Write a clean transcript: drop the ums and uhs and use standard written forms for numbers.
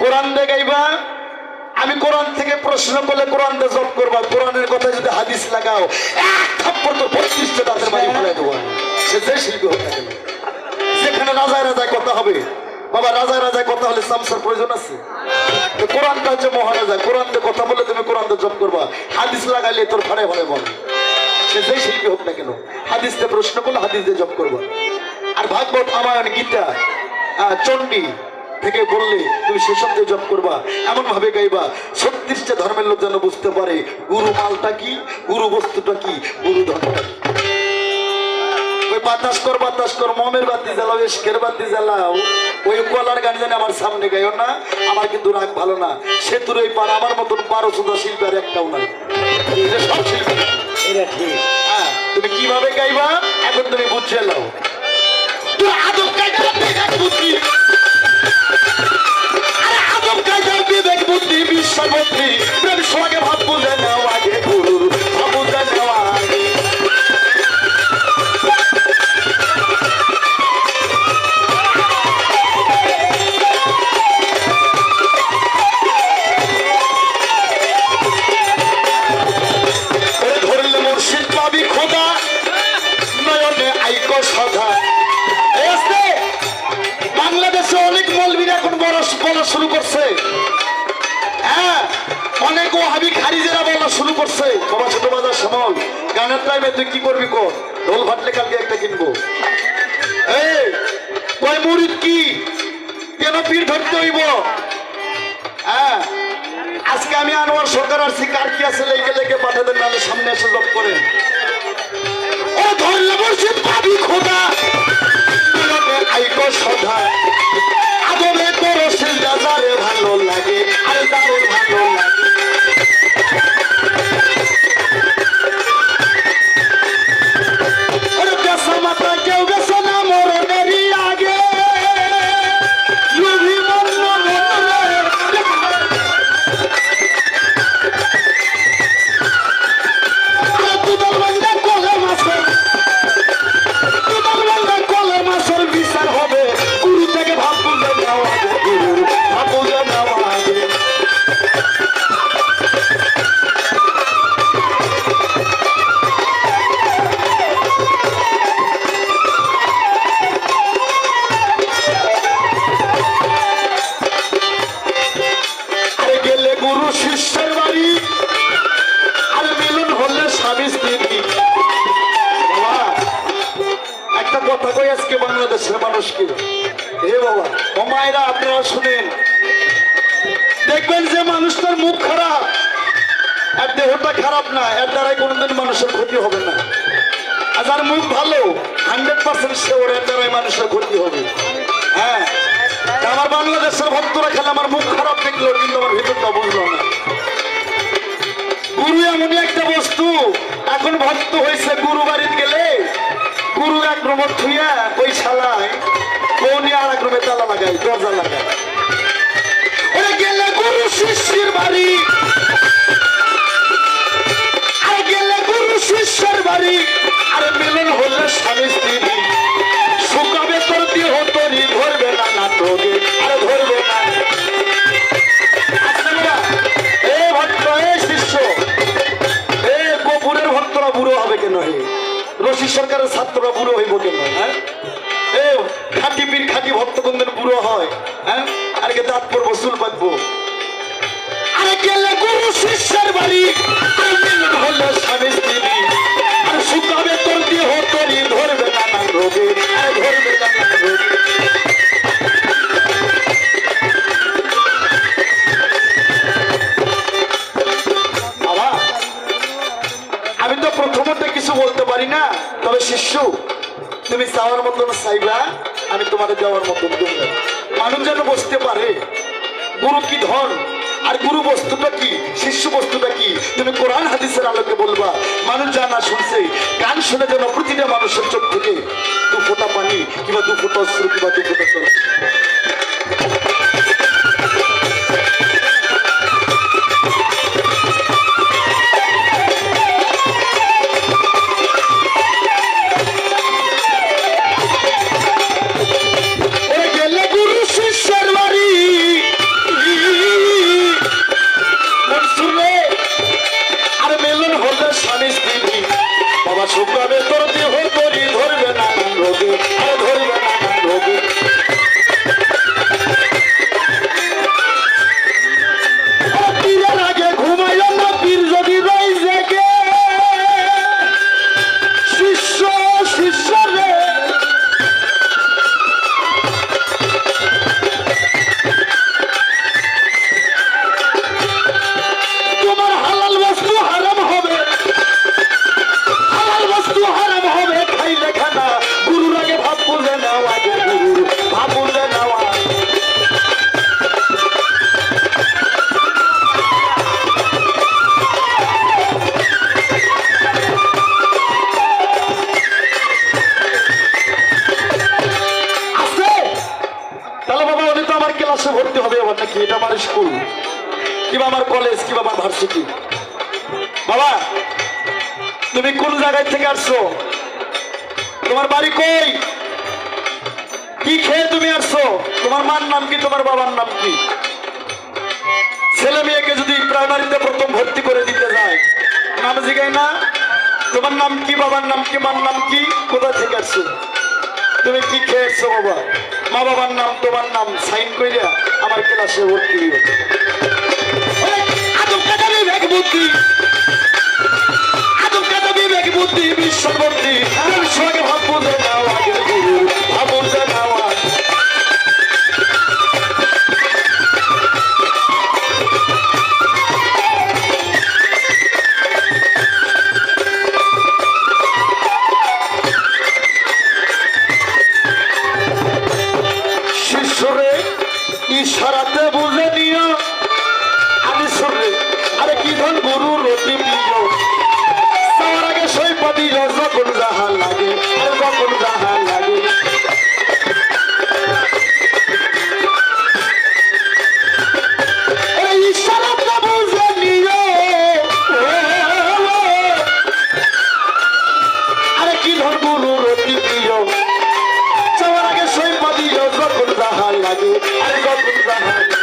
কোরআন দিয়ে গাইবা। আমি কোরআন থেকে প্রশ্ন করলে কোরআন দিয়ে জব করবা। কোরআনের কথা যদি হাদিস লাগাও এক থাপ্পড় তো 32টা দাঁতের বাড়ি ফেলে দেবো। সে যে শিল্পী হোক না কেন, যেখানে রাজায় রাজায় কথা হবে বাবা, রাজায় রাজায় কথা হলে সামসার প্রয়োজন আছে? কোরআনটা হচ্ছে মহারাজা, কোরআন দিয়ে কথা বলে তুমি কোরআন দিয়ে জব করবা। হাদিস লাগাইলে তোর ভাড়ে ভাড়ে বল। সে যে শিল্পী হোক না কেন, হাদিস দিয়ে প্রশ্ন করলে হাদিস দিয়ে জব করবা। আর ভাগবত, রামায়ণ, গীতা, চণ্ডী থেকে বললে তুমি সেসব দিয়ে জব করবা। এমন ভাবে গাইবা 36টা ধর্মের লোক যেন বুঝতে পারে গুরু মালটা কি, গুরু বস্তুটা কি, গুরু ধর্মটা কি। ওই বাতাস কর মমের বাতি জ্বালাও, এসকের বাতি জ্বালাও, ওই কলার গান জানে আমার সামনে গাইও না। আমার কিন্তু রাগ ভালো না। সেতুর ওই পার আমার মতন 1200 শিল্পী আর একটাও নাই। সব শিল্পী এটা ঠিক। হ্যাঁ, তুমি কিভাবে গাইবা এখন তুমি বুঝে নাও। তুই আদব কায়দা বিবেক বুদ্ধি, আরে আদব কায়দা বিবেক বুদ্ধি বিশ্ববুদ্ধি প্রেম সোহাগে ভাব বুঝে নাও আগে, গুরুর ভাব বুঝে নেওয়া আগে। ধরলে মুর্শিদ পাবি খোদা, নয়নে আইকো সদা। বাংলাদেশে অনেক মৌলবীরা এখন বলা শুরু করছে। হ্যাঁ, অনেক ওয়াহাবি খারিজেরা বলা শুরু করছে। বাবা ছোট বাজার শ্যামল, গানের টাইমে তুই কি করবি কর, ঢোল ফাটলে কালকে একটা কিনবো। এই কয় মুরিদ কি কেন পীর ধরতে হইব? হ্যাঁ, আজকে আমি আনোয়ার সরকার আসছি, কার কি আছে লেগে লেগে পাঠাতেন, নাহলে সামনে এসে জব করেন। ও ধরলে মুর্শিদ পাবি খোদা, আইকো সদা, আদবে তোর সিজদা যারে ভালো লাগে, আরে যারে ভালো লাগে। ওরে বেসা মাতা কেউ গেছে না মরণেরই আগে, লোভী মন দুদল বান্ধা কোলে মাছের, দুদল বান্ধা কোলে মাছের বিচার হবে। গুরু থেকে ভাব বুঝে নেওয়া আগে, গুরু ভাব বুঝে নেওয়া আগে। আরে গেলে গুরু শিষ্যের বাড়ি, আর মিলন হলে স্বামী স্ত্রী। বাবা একটা কথা কই আজকে বাংলাদেশের মানুষকে, হে বাবা ও মায়েরা আপনারা শুনেন, দেখবেন যে মানুষটার মুখ খারাপ আর দেহটা খারাপ না, এর দ্বারাই কোনোদিন মানুষের ক্ষতি হবে না। আর যার মুখ ভালো 100% শিওর এর দ্বারাই মানুষের ক্ষতি হবে। হ্যাঁ, আমার বাংলাদেশের ভক্তরা খেলে আমার মুখ খারাপ দেখলো কিন্তু আমার ভিতরটা বুঝলো না। গুরু এমনই একটা বস্তু, এখন ভক্ত হয়েছে গুরু বাড়িতে গেলে গুরু এক রুমে থুইয়া ওই শালায় বউনি আর এক রুমে তালা লাগায়, দরজা লাগায়। ওরা গেলে গুরু শিষ্যের বাড়ি, আর গেলে গুরু শিষ্যের বাড়ি, আর মিলন হলে স্বামী স্ত্রী। শুকাবে তোর দেহ তরি, ধরবে না না তোকে, আরে ধরবে না। এ ভক্ত, এ শিষ্য, এ গোপুরের ভক্তরা বুড়ো হবে কেন? হে রশি সরকারের ছাত্ররা বুড়ো হইব কেন? হ্যাঁ, এ খাঁটি পীর খাঁটি ভক্ত কোনদিন বুড়ো হয়? হ্যাঁ, আর কে দাঁত পড়বো, চুল বাঁধবো। আরে গেলে গুরু শিষ্যের বাড়ি, আর মিলন হলে স্বামী স্ত্রী। আর শুকাবে তোর দেহ তরি, ধরবে নানান রোগে, আরে ধরবে নানান রোগে। বাবা আমি তো প্রথমত কিছু বলতে পারি না, তবে শিষ্য তুমি চাওয়ার মতন চাইবা, আমি তোমাদের দেওয়ার মতন দেব। মানুষ যেন বুঝতে পারে গুরু কি ধন, আর গুরু বস্তুটা কি, শিষ্য বস্তুটা কি, তুমি কোরআন হাদিসের আলোকে বলবা। মানুষ জানা শুনছে, গান শুনে যেন প্রতিটা মানুষের চোখ থেকে 2 ফোঁটা পানি কিংবা 2 ফোঁটা অশ্রু কিংবা 2 ফোঁটা চলে। গেলে গুরু শিষ্যের বাড়ি, ক্লাসে ভর্তি হবে আবার নাকি? এটা আমার স্কুল কিংবা আমার কলেজ কিংবা আমার ভার্সিটি। বাবা তুমি কোন জায়গায় থেকে আসছো? তোমার বাড়ি কই? কি খেয়ে তুমি আসছো? তোমার মার নাম কি? তোমার বাবার নাম কি? ছেলে মেয়েকে যদি প্রাইমারিতে প্রথম ভর্তি করে দিতে যায় নাম জিগায় না? তোমার নাম কি? বাবার নাম কি? মার নাম কি? কোথা থেকে আসছো? তুমি কি খেয়েছো? বাবা মা বাবার নাম তোমার নাম সাইন কইরা আমার ক্লাসে ভর্তি হইও। আদম কাটা বিবেক বুদ্ধি, আদম কাটা বিবেক বুদ্ধি বিশ্ববর্তী সঙ্গে ভাব বুঝে নাও আগের গুরু ভাব বুঝে নেওয়া। শিষ্যরে ইশারাতে বুঝে নিও আমি সরে আরে কি ধন গুরু রতি প্রিয় তার আগে সই পাবি যখন যাহা লাগে আর যখন যাহা লাগে। এই ইশারাতে বুঝে নিও আরে কি ধন গুরু রতি প্রিয় চাওয়ার আগে সই পাবি যখন যাহা লাগে আর যখন যাহা লাগে।